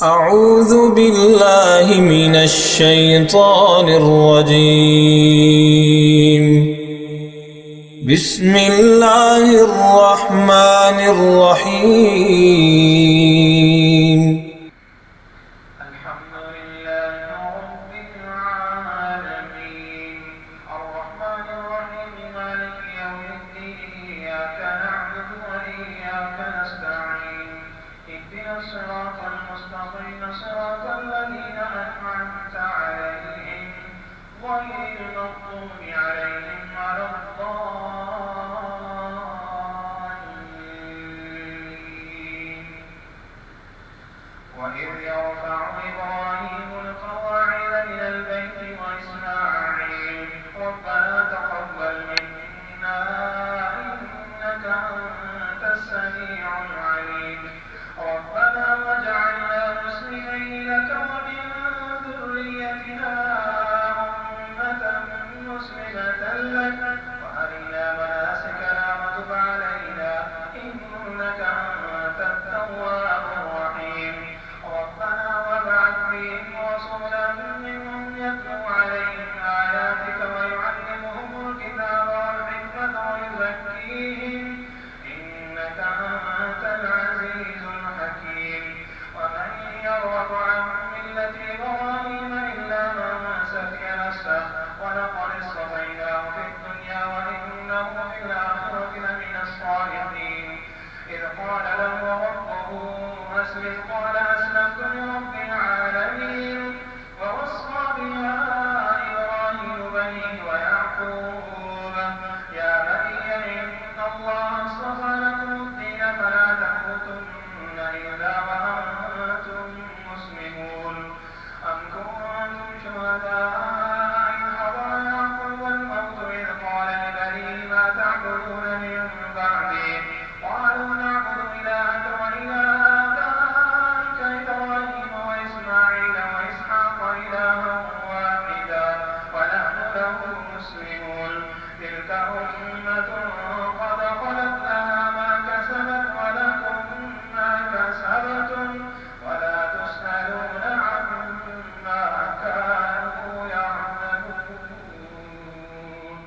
أعوذ بالله من الشيطان الرجيم. بسم الله الرحمن الرحيم. الحمد لله رب العالمين الرحمن الرحيم مالك يوم الدين إياك نعبد وإياك نستعين اهدنا الصراط المستقيم صراط الذين أنعمت عليهم غير المغضوب عليهم ولا الضالين. وإذ يرفع إبراهيم القواعد من البيت وإسماعيل ربنا تقبل منا إنك أنت السميع العليم ربنا واجعلنا مسلمين لك ومن ذريتنا أمة مسلمة لك وأرنا مناسكنا وتب علينا إنك أنت التواب الرحيم ربنا وابعث فيهم رسولا منهم يتلو عليهم آياتك ويعلمهم الكتاب والحكمة ويزكيهم إنك أنت العزيز الحكيم ومن يرغب عن ملة إبراهيم إلا من سفه نفسه ولقد اصطفيناه في الدنيا وإنه في الآخرة لمن الصالحين إذ قال له ربه أسلم قال أسلمت لرب العالمين ووصى بها إبراهيم بنيه ويعقوب يا بني إن الله اصطفى لكم الدين فلا تموتن إلا وأنتم مسلمون أم كنتم شهداء إذ حضر يعقوب الموت إذ قال لبنيه ما تعبدون من بعدي قالوا نعبد إلهك وإله آبائك إبراهيم وإسماعيل وإسحاق إلها واحدا ونحن له مسلمون تلك أمة قد خلت لها ما كسبت ولكم ما كسبتم ولا تسألون عما كانوا يعملون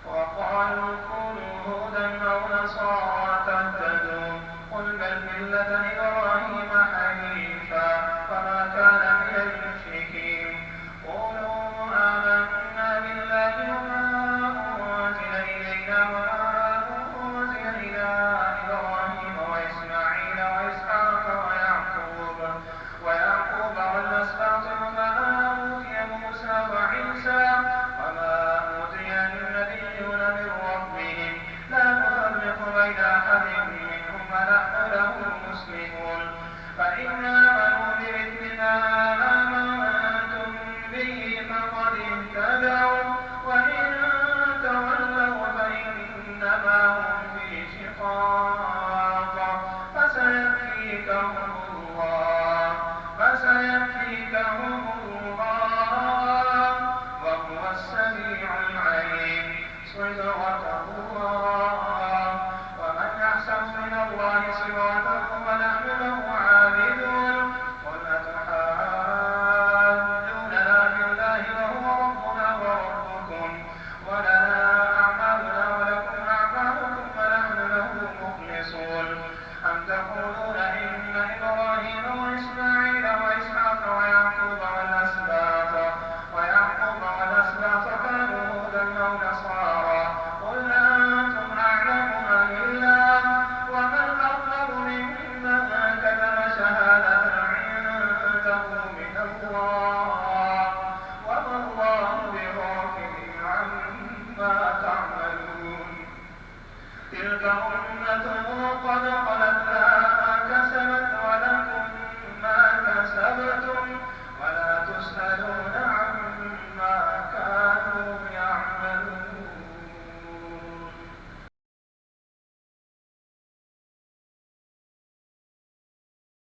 وقالوا كونوا هودا أو نصارى تهتدوا قل بل ملة إبراهيم حنيفا وما كان من المشركين قولوا آمنا بالله وما أنزل إلينا وما أنزل إلى إبراهيم وإسماعيل وإسحاق ويعقوب والأسباط وما أوتي موسى وعيسى وما أوتي النبيون من ربهم لا نفرق بين أحد منهم ونحن له مسلمون فإن آمنوا بمثل ما آمنتم به فقد اهتدوا وإن تولوا فإنما هم في شقاق فسيكفيكهم الله وهو السميع العليم صبغة الله ومن أحسن من الله صبغة ونحن له عابدون قل أتحاجوننا في الله وهو ربنا وربكم ولنا أعمالنا ولكم أعمالكم ونحن له مخلصون أم تقولون إن إبراهيم وإسماعيل وإسحاق ويعقوب والأسباط كانوا هودا أو نصارى